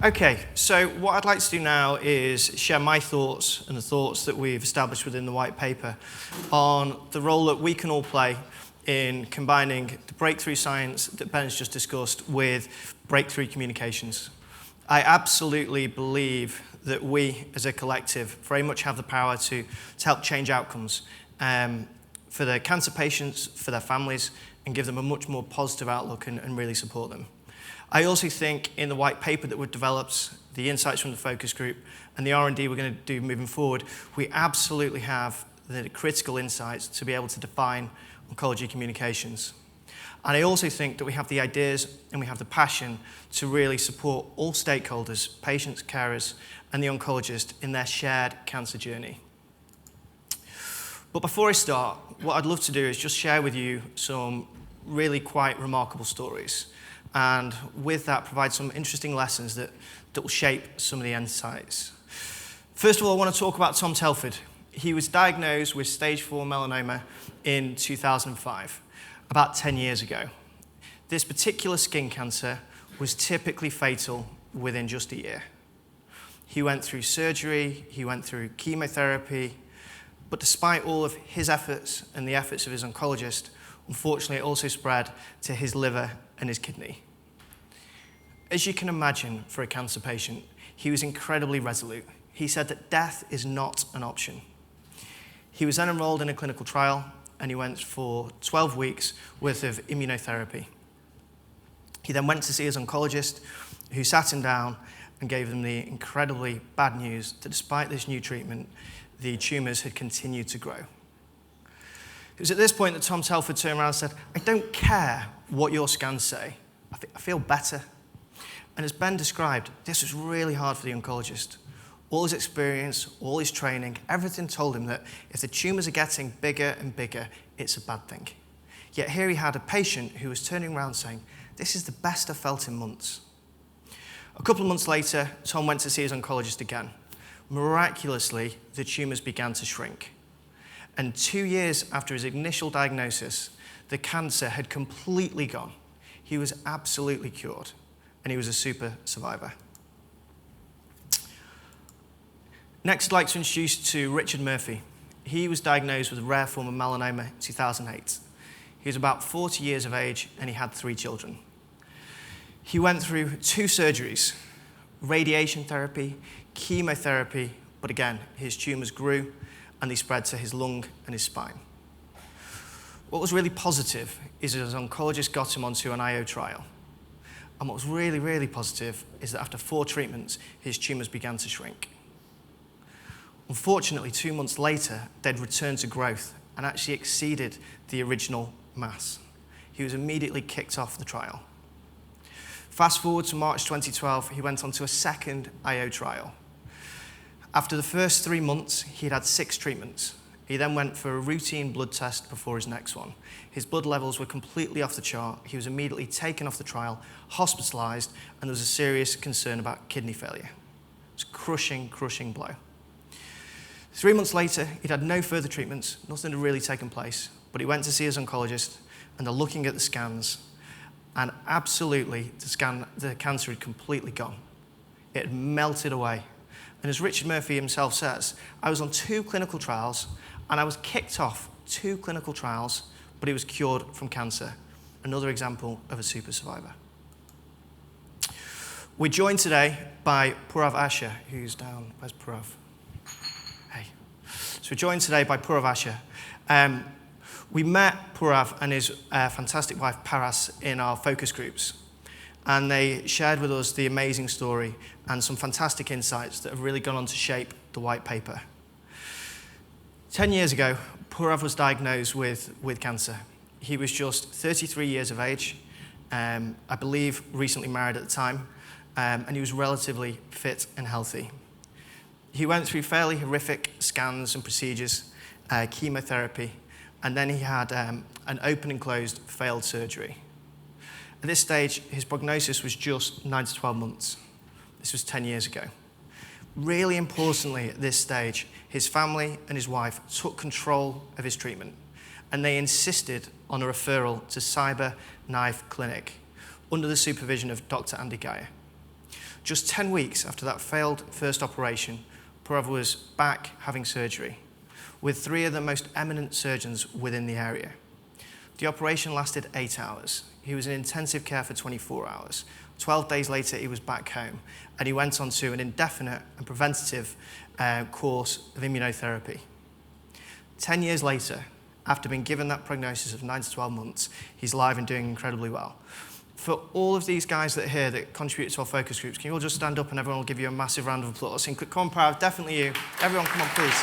Okay, so what I'd like to do now is share my thoughts and the thoughts that we've established within the white paper on the role that we can all play in combining the breakthrough science that Ben's just discussed with breakthrough communications. I absolutely believe that we as a collective very much have the power to help change outcomes for the cancer patients, for their families, and give them a much more positive outlook and really support them. I also think in the white paper that we've developed, the insights from the focus group, and the R&D we're going to do moving forward, we absolutely have the critical insights to be able to define oncology communications. And I also think that we have the ideas and we have the passion to really support all stakeholders, patients, carers, and the oncologist in their shared cancer journey. But before I start, what I'd love to do is just share with you some really quite remarkable stories. And with that, provide some interesting lessons that will shape some of the insights. First of all, I want to talk about Tom Telford. He was diagnosed with stage 4 melanoma in 2005, about 10 years ago. This particular skin cancer was typically fatal within just a year. He went through surgery, he went through chemotherapy, but despite all of his efforts and the efforts of his oncologist, unfortunately, it also spread to his liver and his kidney. As you can imagine, for a cancer patient, he was incredibly resolute. He said that death is not an option. He was then enrolled in a clinical trial, and he went for 12 weeks worth of immunotherapy. He then went to see his oncologist, who sat him down and gave him the incredibly bad news that despite this new treatment, the tumours had continued to grow. It was at this point that Tom Telford turned around and said, "I don't care what your scans say. I feel better." And as Ben described, this was really hard for the oncologist. All his experience, all his training, everything told him that if the tumours are getting bigger and bigger, it's a bad thing. Yet here he had a patient who was turning around saying, "This is the best I've felt in months." A couple of months later, Tom went to see his oncologist again. Miraculously, the tumours began to shrink. And 2 years after his initial diagnosis, the cancer had completely gone. He was absolutely cured, and he was a super survivor. Next, I'd like to introduce you to Richard Murphy. He was diagnosed with a rare form of melanoma in 2008. He was about 40 years of age, and he had 3 children. He went through 2 surgeries, radiation therapy, chemotherapy, but again, his tumours grew, and they spread to his lung and his spine. What was really positive is that his oncologist got him onto an IO trial. And what was really, really positive is that after 4 treatments, his tumours began to shrink. Unfortunately, 2 months later, they'd returned to growth and actually exceeded the original mass. He was immediately kicked off the trial. Fast forward to March 2012, he went on to a second IO trial. After the first 3 months, he'd had 6 treatments. He then went for a routine blood test before his next one. His blood levels were completely off the chart. He was immediately taken off the trial, hospitalised, and there was a serious concern about kidney failure. It was a crushing, crushing blow. 3 months later, he'd had no further treatments, nothing had really taken place, but he went to see his oncologist, and they're looking at the scans, and absolutely, the cancer had completely gone. It had melted away. And as Richard Murphy himself says, I was on 2 clinical trials, and I was kicked off 2 clinical trials, but he was cured from cancer. Another example of a super survivor. We're joined today by Purav Asher, who's down. Where's Purav? Hey. So we're joined today by Purav Asher. We met Purav and his fantastic wife, Paras, in our focus groups. And they shared with us the amazing story and some fantastic insights that have really gone on to shape the white paper. 10 years ago, Purav was diagnosed with cancer. He was just 33 years of age, I believe recently married at the time, and he was relatively fit and healthy. He went through fairly horrific scans and procedures, chemotherapy, and then he had an open and closed failed surgery. At this stage, his prognosis was just 9 to 12 months. This was 10 years ago. Really importantly, at this stage, his family and his wife took control of his treatment, and they insisted on a referral to Cyber Knife Clinic under the supervision of Dr. Andy Geyer. Just 10 weeks after that failed first operation, Purav was back having surgery with 3 of the most eminent surgeons within the area. The operation lasted 8 hours. He was in intensive care for 24 hours. 12 days later, he was back home, and he went on to an indefinite and preventative course of immunotherapy. 10 years later, after being given that prognosis of 9 to 12 months, he's alive and doing incredibly well. For all of these guys that are here that contribute to our focus groups, can you all just stand up and everyone will give you a massive round of applause? And come on, Purav, definitely you. Everyone, come on, please.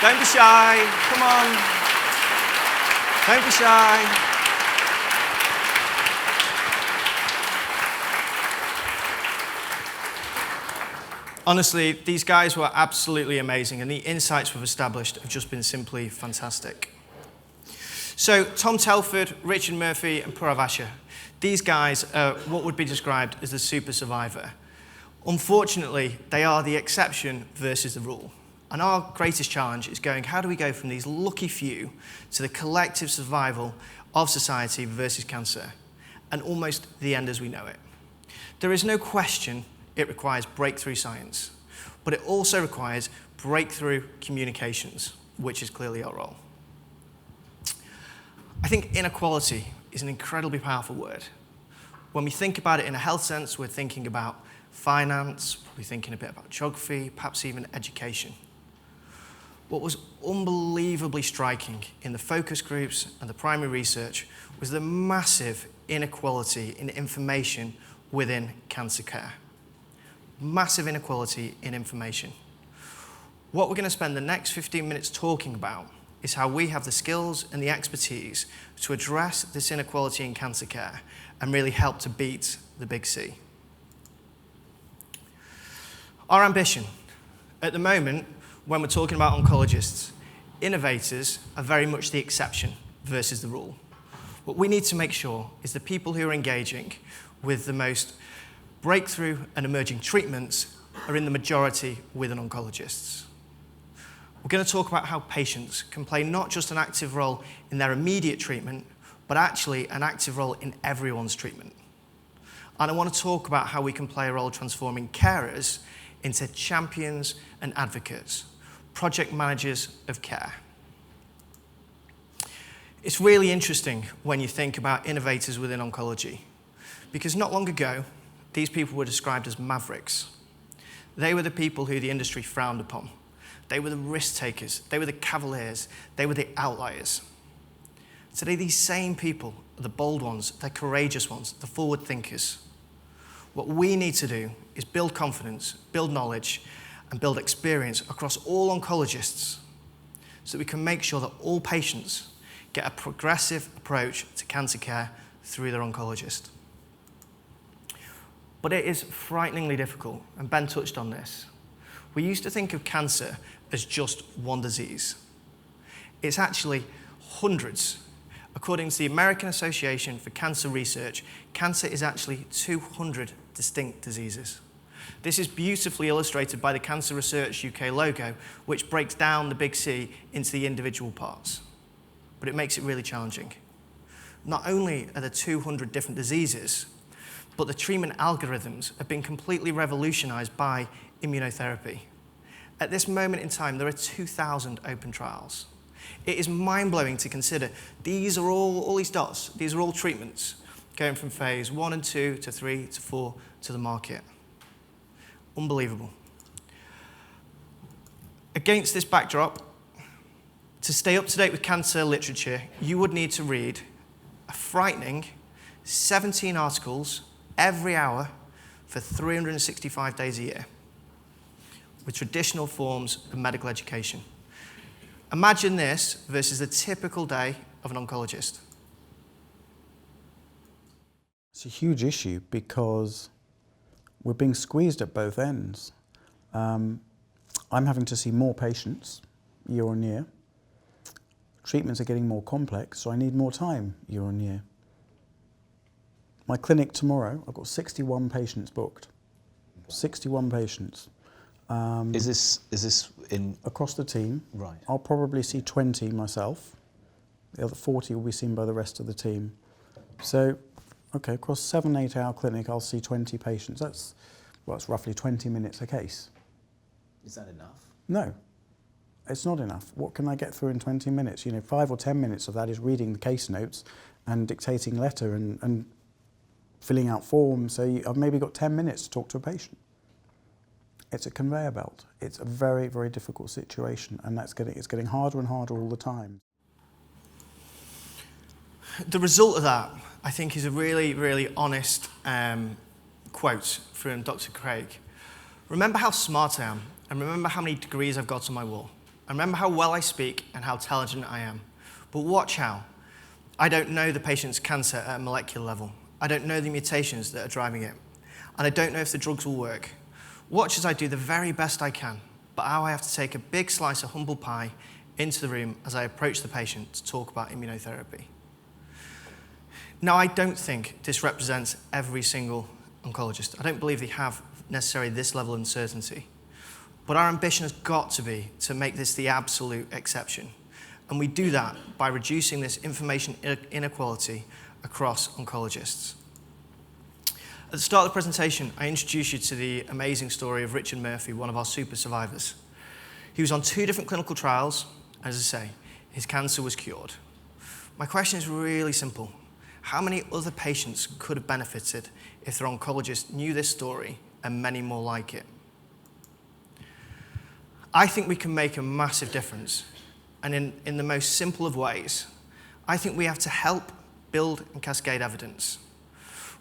Don't be shy. Come on. Don't be shy. Honestly, these guys were absolutely amazing, and the insights we've established have just been simply fantastic. So, Tom Telford, Richard Murphy, and Purav Asher, these guys are what would be described as the super survivor. Unfortunately, they are the exception versus the rule. And our greatest challenge is going, how do we go from these lucky few to the collective survival of society versus cancer, and almost the end as we know it? There is no question it requires breakthrough science, but it also requires breakthrough communications, which is clearly our role. I think inequality is an incredibly powerful word. When we think about it in a health sense, we're thinking about finance, probably thinking a bit about geography, perhaps even education. What was unbelievably striking in the focus groups and the primary research was the massive inequality in information within cancer care. Massive inequality in information. What we're going to spend the next 15 minutes talking about is how we have the skills and the expertise to address this inequality in cancer care and really help to beat the big C. Our ambition. At the moment, when we're talking about oncologists, innovators are very much the exception versus the rule. What we need to make sure is the people who are engaging with the most breakthrough and emerging treatments are in the majority within oncologists. We're going to talk about how patients can play not just an active role in their immediate treatment, but actually an active role in everyone's treatment. And I want to talk about how we can play a role transforming carers into champions and advocates, project managers of care. It's really interesting when you think about innovators within oncology, because not long ago, these people were described as mavericks. They were the people who the industry frowned upon. They were the risk takers. They were the cavaliers. They were the outliers. Today, these same people are the bold ones, the courageous ones, the forward thinkers. What we need to do is build confidence, build knowledge, and build experience across all oncologists so we can make sure that all patients get a progressive approach to cancer care through their oncologist. But it is frighteningly difficult, and Ben touched on this. We used to think of cancer as just one disease. It's actually hundreds. According to the American Association for Cancer Research, cancer is actually 200 distinct diseases. This is beautifully illustrated by the Cancer Research UK logo, which breaks down the big C into the individual parts. But it makes it really challenging. Not only are there 200 different diseases, but the treatment algorithms have been completely revolutionized by immunotherapy. At this moment in time, there are 2,000 open trials. It is mind-blowing to consider these are all these dots, these are all treatments going from phase 1 and 2 to 3 to 4 to the market. Unbelievable. Against this backdrop, to stay up to date with cancer literature, you would need to read a frightening 17 articles every hour for 365 days a year with traditional forms of medical education. Imagine this versus the typical day of an oncologist. It's a huge issue because we're being squeezed at both ends. I'm having to see more patients year on year. Treatments are getting more complex, so I need more time year on year. My clinic tomorrow, I've got 61 patients booked. 61 patients. Is this in across the team? Right. I'll probably see 20 myself. The other 40 will be seen by the rest of the team. So Okay, across 7-8 hour clinic, I'll see 20 patients. That's roughly 20 minutes a case. Is that enough? No, it's not enough. What can I get through in 20 minutes? 5 or 10 minutes of that is reading the case notes and dictating letter and filling out forms. So I've maybe got 10 minutes to talk to a patient. It's a conveyor belt. It's a very, very difficult situation, and it's getting harder and harder all the time. The result of that, I think, is a really, really honest quote from Dr. Craig. Remember how smart I am, and remember how many degrees I've got on my wall. And remember how well I speak and how intelligent I am. But watch how. I don't know the patient's cancer at a molecular level. I don't know the mutations that are driving it. And I don't know if the drugs will work. Watch as I do the very best I can, but how I have to take a big slice of humble pie into the room as I approach the patient to talk about immunotherapy. Now, I don't think this represents every single oncologist. I don't believe they have necessarily this level of uncertainty. But our ambition has got to be to make this the absolute exception. And we do that by reducing this information inequality across oncologists. At the start of the presentation, I introduced you to the amazing story of Richard Murphy, one of our super survivors. He was on 2 different clinical trials. As I say, his cancer was cured. My question is really simple. How many other patients could have benefited if their oncologist knew this story and many more like it? I think we can make a massive difference. And in the most simple of ways, I think we have to help build and cascade evidence.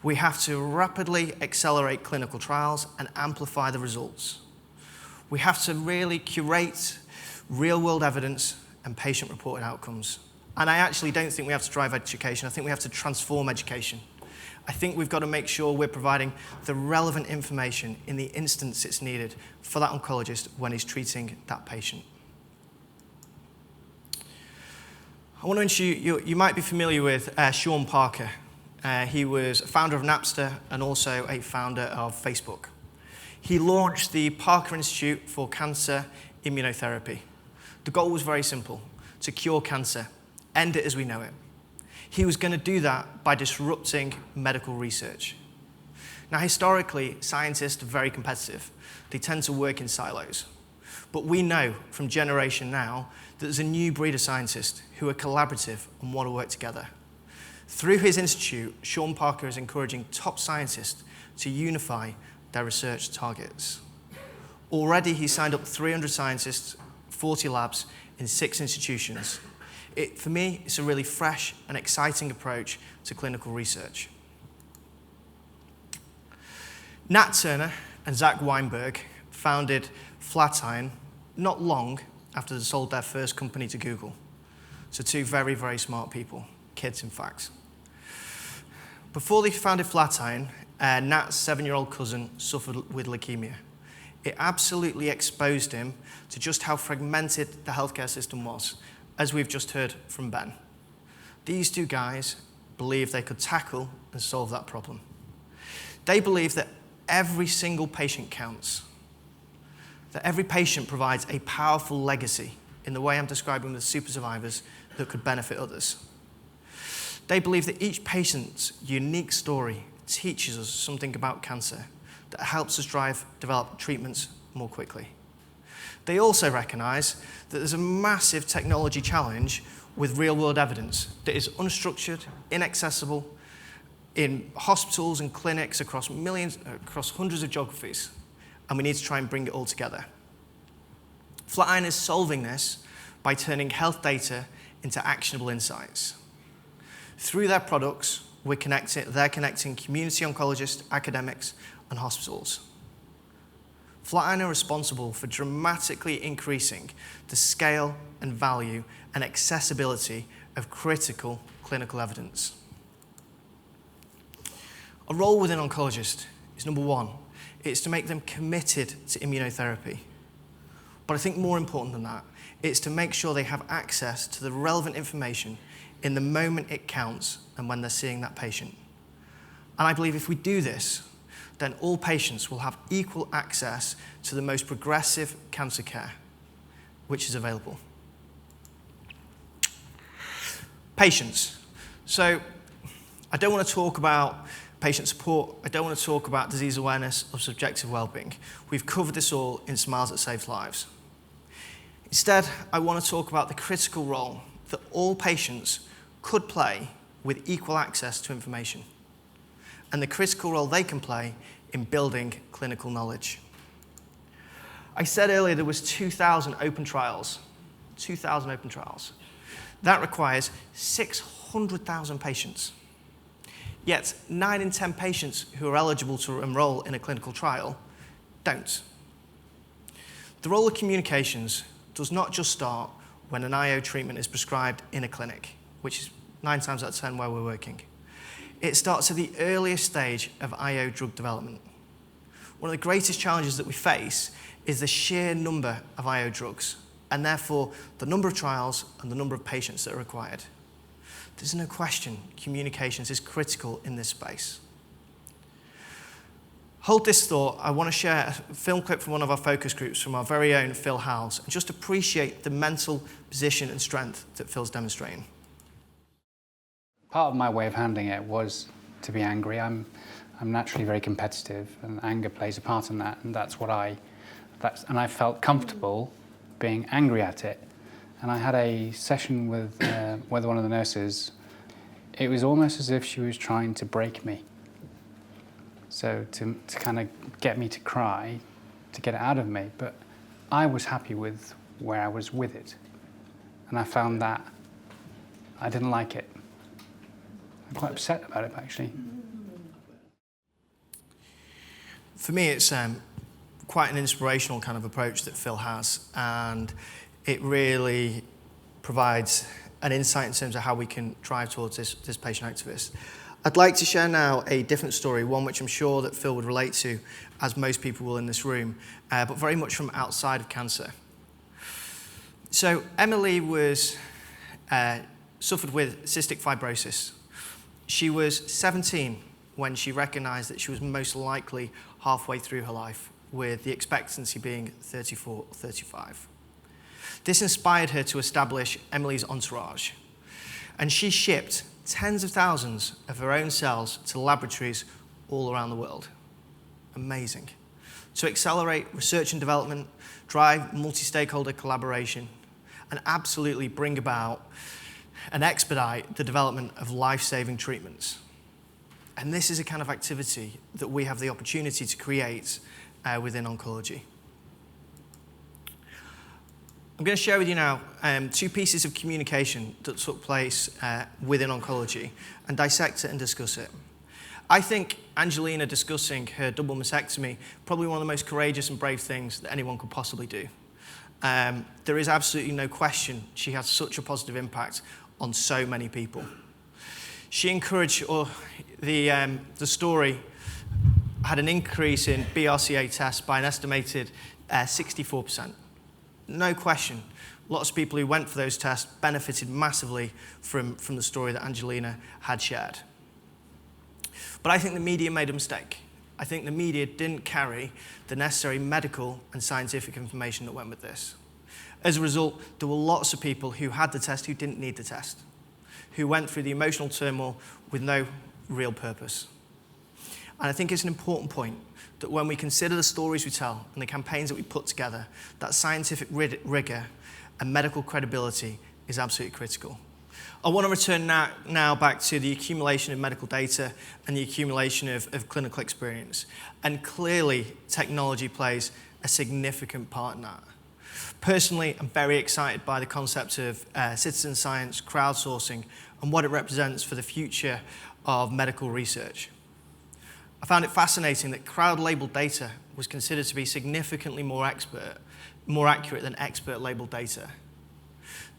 We have to rapidly accelerate clinical trials and amplify the results. We have to really curate real-world evidence and patient-reported outcomes. And I actually don't think we have to drive education. I think we have to transform education. I think we've got to make sure we're providing the relevant information in the instance it's needed for that oncologist when he's treating that patient. I want to introduce you, you might be familiar with Sean Parker. He was a founder of Napster and also a founder of Facebook. He launched the Parker Institute for Cancer Immunotherapy. The goal was very simple, to cure cancer, end it as we know it. He was going to do that by disrupting medical research. Now, historically, scientists are very competitive. They tend to work in silos. But we know from generation now that there's a new breed of scientists who are collaborative and want to work together. Through his institute, Sean Parker is encouraging top scientists to unify their research targets. Already, he's signed up 300 scientists, 40 labs in 6 institutions. For me, it's a really fresh and exciting approach to clinical research. Nat Turner and Zach Weinberg founded Flatiron not long after they sold their first company to Google. So 2 very, very smart people, kids in fact. Before they founded Flatiron, Nat's 7-year-old cousin suffered with leukemia. It absolutely exposed him to just how fragmented the healthcare system was, as we've just heard from Ben. These 2 guys believed they could tackle and solve that problem. They believe that every single patient counts, that every patient provides a powerful legacy in the way I'm describing with super survivors that could benefit others. They believe that each patient's unique story teaches us something about cancer that helps us develop treatments more quickly. They also recognize that there's a massive technology challenge with real-world evidence that is unstructured, inaccessible in hospitals and clinics across hundreds of geographies, and we need to try and bring it all together. Flatiron is solving this by turning health data into actionable insights. Through their products, they're connecting community oncologists, academics, and hospitals. Flatiron are responsible for dramatically increasing the scale and value and accessibility of critical clinical evidence. A role within oncologists is number 1, it's to make them committed to immunotherapy. But I think more important than that, it's to make sure they have access to the relevant information in the moment it counts and when they're seeing that patient. And I believe if we do this, then all patients will have equal access to the most progressive cancer care, which is available. Patients. So I don't want to talk about patient support. I don't want to talk about disease awareness or subjective well-being. We've covered this all in Smiles That Save Lives. Instead, I want to talk about the critical role that all patients could play with equal access to information, and the critical role they can play in building clinical knowledge. I said earlier there was 2,000 open trials. 2,000 open trials. That requires 600,000 patients. Yet 9 in 10 patients who are eligible to enroll in a clinical trial don't. The role of communications does not just start when an IO treatment is prescribed in a clinic, which is 9 times out of 10 where we're working. It starts at the earliest stage of IO drug development. One of the greatest challenges that we face is the sheer number of IO drugs, and therefore the number of trials and the number of patients that are required. There's no question communications is critical in this space. Hold this thought. I want to share a film clip from one of our focus groups from our very own Phil Howes, and just appreciate the mental position and strength that Phil's demonstrating. Part of my way of handling it was to be angry. I'm naturally very competitive, and anger plays a part in that, and and I felt comfortable being angry at it. And I had a session with one of the nurses. It was almost as if she was trying to break me. So to kind of get me to cry, to get it out of me. But I was happy with where I was with it. And I found that I didn't like it. I'm quite upset about it, actually. For me, it's quite an inspirational kind of approach that Phil has, and it really provides an insight in terms of how we can drive towards this patient activist. I'd like to share now a different story, one which I'm sure that Phil would relate to, as most people will in this room, but very much from outside of cancer. So Emily suffered with cystic fibrosis. She was 17 when she recognized that she was most likely halfway through her life, with the expectancy being 34 or 35. This inspired her to establish Emily's Entourage, and she shipped tens of thousands of her own cells to laboratories all around the world. Amazing. To accelerate research and development, drive multi-stakeholder collaboration, and absolutely bring about and expedite the development of life-saving treatments. And this is a kind of activity that we have the opportunity to create within oncology. I'm going to share with you now 2 pieces of communication that took place within oncology and dissect it and discuss it. I think Angelina discussing her double mastectomy, probably one of the most courageous and brave things that anyone could possibly do. There is absolutely no question she had such a positive impact on so many people. She encouraged, or the story had an increase in BRCA tests by an estimated 64%. No question. Lots of people who went for those tests benefited massively from the story that Angelina had shared. But I think the media made a mistake. I think the media didn't carry the necessary medical and scientific information that went with this. As a result, there were lots of people who had the test who didn't need the test, who went through the emotional turmoil with no real purpose. And I think it's an important point that when we consider the stories we tell and the campaigns that we put together, that scientific rigor and medical credibility is absolutely critical. I want to return now back to the accumulation of medical data and the accumulation of clinical experience. And clearly, technology plays a significant part in that. Personally, I'm very excited by the concept of citizen science, crowdsourcing, and what it represents for the future of medical research. I found it fascinating that crowd-labeled data was considered to be significantly more accurate than expert-labeled data.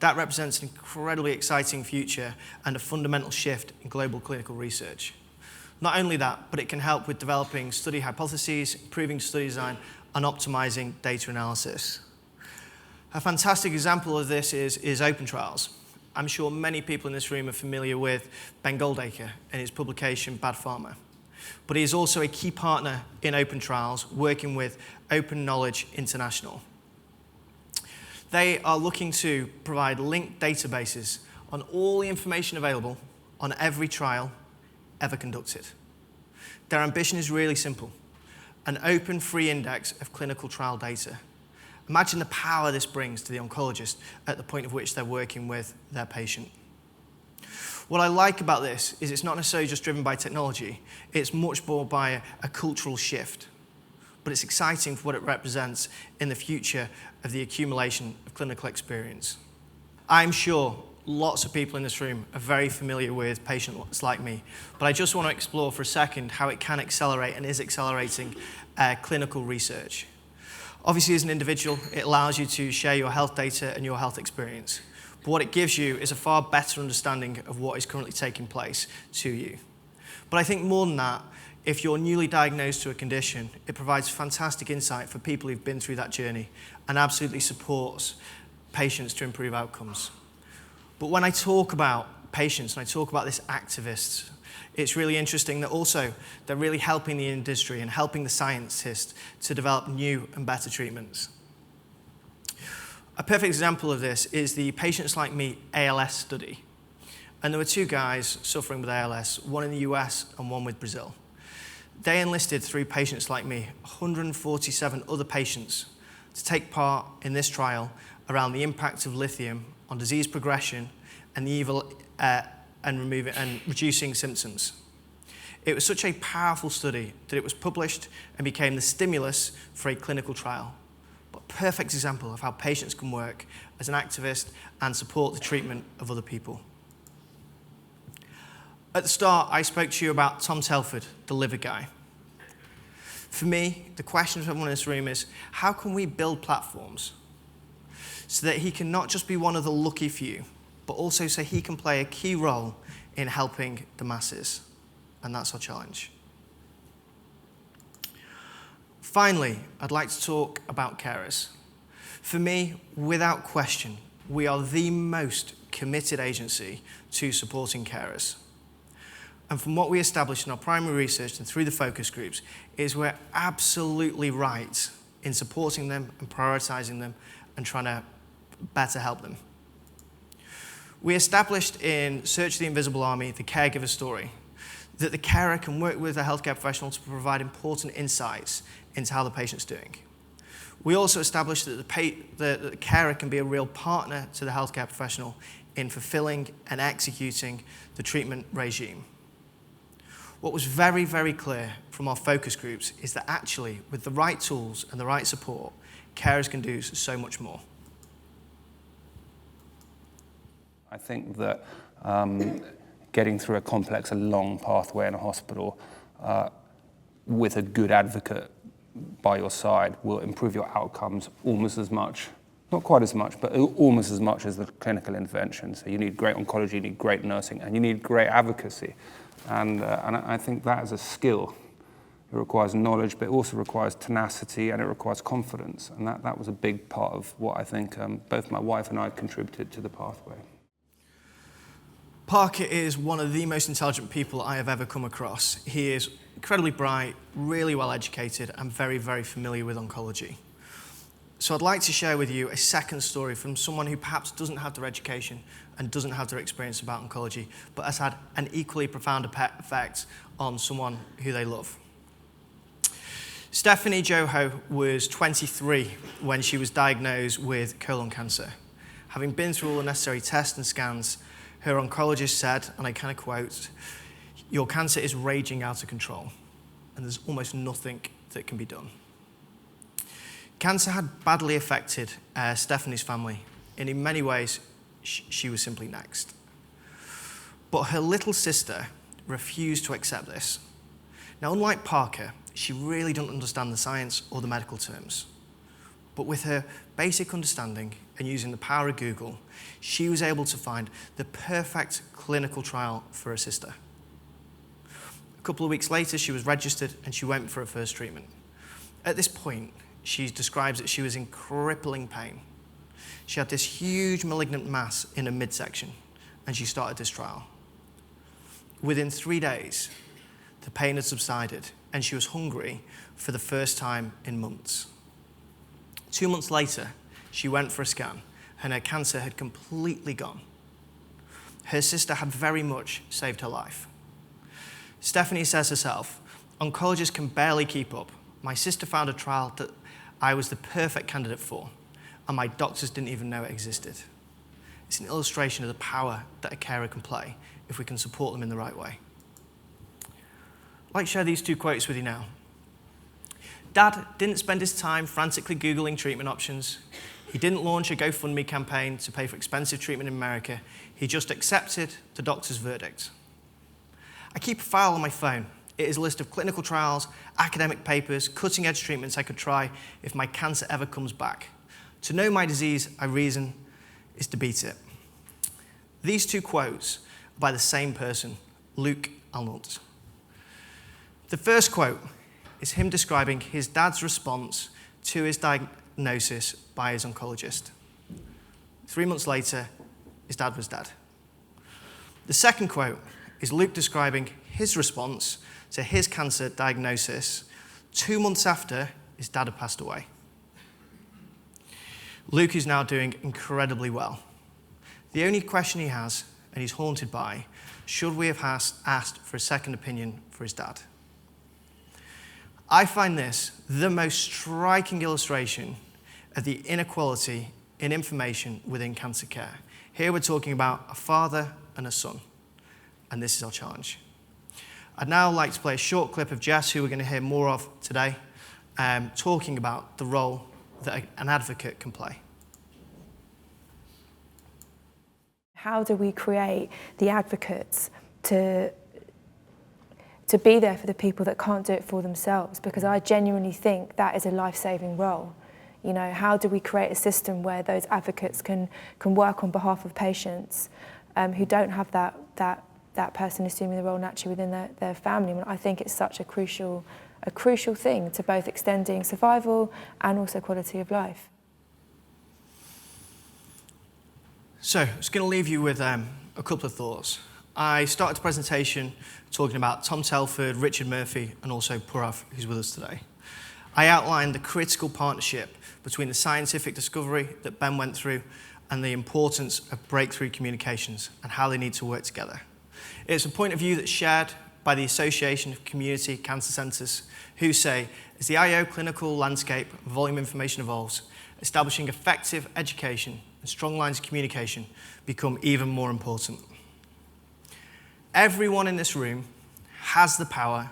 That represents an incredibly exciting future and a fundamental shift in global clinical research. Not only that, but it can help with developing study hypotheses, improving study design, and optimizing data analysis. A fantastic example of this is open trials. I'm sure many people in this room are familiar with Ben Goldacre and his publication Bad Pharma. But he is also a key partner in open trials, working with Open Knowledge International. They are looking to provide linked databases on all the information available on every trial ever conducted. Their ambition is really simple: an open, free index of clinical trial data. Imagine the power this brings to the oncologist at the point of which they're working with their patient. What I like about this is it's not necessarily just driven by technology, it's much more by a cultural shift. But it's exciting for what it represents in the future of the accumulation of clinical experience. I'm sure lots of people in this room are very familiar with patients like me, but I just want to explore for a second how it can accelerate and is accelerating clinical research. Obviously, as an individual, it allows you to share your health data and your health experience. But what it gives you is a far better understanding of what is currently taking place to you. But I think more than that, if you're newly diagnosed to a condition, it provides fantastic insight for people who've been through that journey and absolutely supports patients to improve outcomes. But when I talk about patients and I talk about this activists, it's really interesting that also they're really helping the industry and helping the scientists to develop new and better treatments. A perfect example of this is the Patients Like Me ALS study. And there were two guys suffering with ALS, one in the US and one with Brazil. They enlisted through Patients Like Me 147 other patients to take part in this trial around the impact of lithium on disease progression and and reducing symptoms. It was such a powerful study that it was published and became the stimulus for a clinical trial. But a perfect example of how patients can work as an activist and support the treatment of other people. At the start, I spoke to you about Tom Telford, the liver guy. For me, the question for everyone in this room is, how can we build platforms so that he can not just be one of the lucky few, but also so he can play a key role in helping the masses? And that's our challenge. Finally, I'd like to talk about carers. For me, without question, we are the most committed agency to supporting carers. And from what we established in our primary research and through the focus groups, is we're absolutely right in supporting them and prioritizing them and trying to better help them. We established in Search of the Invisible Army, the caregiver story, that the carer can work with a healthcare professional to provide important insights into how the patient's doing. We also established that the carer can be a real partner to the healthcare professional in fulfilling and executing the treatment regime. What was very, very clear from our focus groups is that actually, with the right tools and the right support, carers can do so much more. I think that getting through a complex and long pathway in a hospital with a good advocate by your side will improve your outcomes almost as much, not quite as much, but almost as much as the clinical intervention. So you need great oncology, you need great nursing, and you need great advocacy. And I think that is a skill. It requires knowledge, but it also requires tenacity and it requires confidence. And that was a big part of what I think both my wife and I contributed to the pathway. Parker is one of the most intelligent people I have ever come across. He is incredibly bright, really well educated, and very, very familiar with oncology. So I'd like to share with you a second story from someone who perhaps doesn't have their education and doesn't have their experience about oncology, but has had an equally profound effect on someone who they love. Stephanie Joho was 23 when she was diagnosed with colon cancer. Having been through all the necessary tests and scans, her oncologist said, and I kind of quote, "Your cancer is raging out of control, and there's almost nothing that can be done." Cancer had badly affected Stephanie's family, and in many ways, she was simply next. But her little sister refused to accept this. Now, unlike Parker, she really didn't understand the science or the medical terms. But with her basic understanding and using the power of Google, she was able to find the perfect clinical trial for her sister. A couple of weeks later, she was registered and she went for her first treatment. At this point, she describes that she was in crippling pain. She had this huge malignant mass in her midsection, and she started this trial. Within 3 days, the pain had subsided, and she was hungry for the first time in months. 2 months later, she went for a scan, and her cancer had completely gone. Her sister had very much saved her life. Stephanie says herself, oncologists can barely keep up. My sister found a trial that I was the perfect candidate for, and my doctors didn't even know it existed. It's an illustration of the power that a carer can play if we can support them in the right way. I'd like to share these two quotes with you now. Dad didn't spend his time frantically Googling treatment options. He didn't launch a GoFundMe campaign to pay for expensive treatment in America. He just accepted the doctor's verdict. I keep a file on my phone. It is a list of clinical trials, academic papers, cutting-edge treatments I could try if my cancer ever comes back. To know my disease, I reason, is to beat it. These two quotes are by the same person, Luke Arnold. The first quote is him describing his dad's response to his diagnosis by his oncologist. 3 months later, his dad was dead. The second quote is Luke describing his response to his cancer diagnosis 2 months after his dad had passed away. Luke is now doing incredibly well. The only question he has, and he's haunted by, should we have asked for a second opinion for his dad? I find this the most striking illustration of the inequality in information within cancer care. Here we're talking about a father and a son, and this is our challenge. I'd now like to play a short clip of Jess, who we're going to hear more of today, talking about the role that an advocate can play. How do we create the advocates to be there for the people that can't do it for themselves? Because I genuinely think that is a life-saving role. You know, how do we create a system where those advocates can work on behalf of patients who don't have that person assuming the role naturally within their family? I mean, I think it's such a crucial thing to both extending survival and also quality of life. So, I was going to leave you with a couple of thoughts. I started the presentation talking about Tom Telford, Richard Murphy, and also Purav, who's with us today. I outlined the critical partnership between the scientific discovery that Ben went through and the importance of breakthrough communications and how they need to work together. It's a point of view that's shared by the Association of Community Cancer Centres, who say, as the IO clinical landscape and volume information evolves, establishing effective education and strong lines of communication become even more important. Everyone in this room has the power,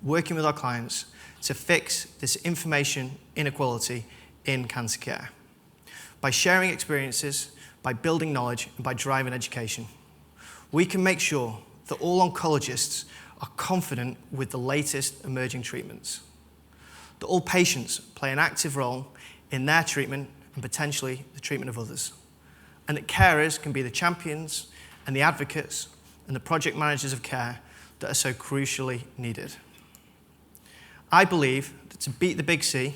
working with our clients, to fix this information inequality in cancer care. By sharing experiences, by building knowledge, and by driving education, we can make sure that all oncologists are confident with the latest emerging treatments, that all patients play an active role in their treatment and potentially the treatment of others, and that carers can be the champions and the advocates and the project managers of care that are so crucially needed. I believe that to beat the big C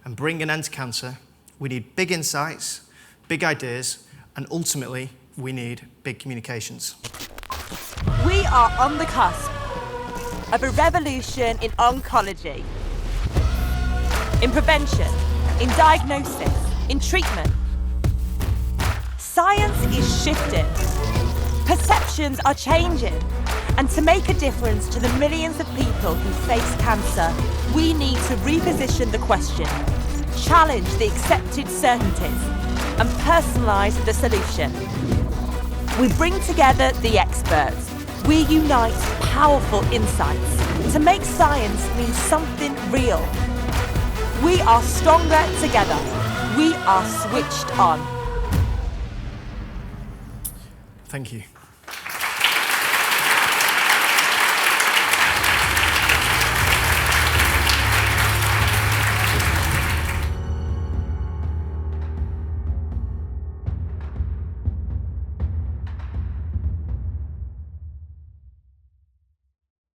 and bring an end to cancer, we need big insights, big ideas, and ultimately, we need big communications. We are on the cusp of a revolution in oncology, in prevention, in diagnosis, in treatment. Science is shifting. Perceptions are changing. And to make a difference to the millions of people who face cancer, we need to reposition the question, challenge the accepted certainties, and personalise the solution. We bring together the experts. We unite powerful insights to make science mean something real. We are stronger together. We are switched on. Thank you.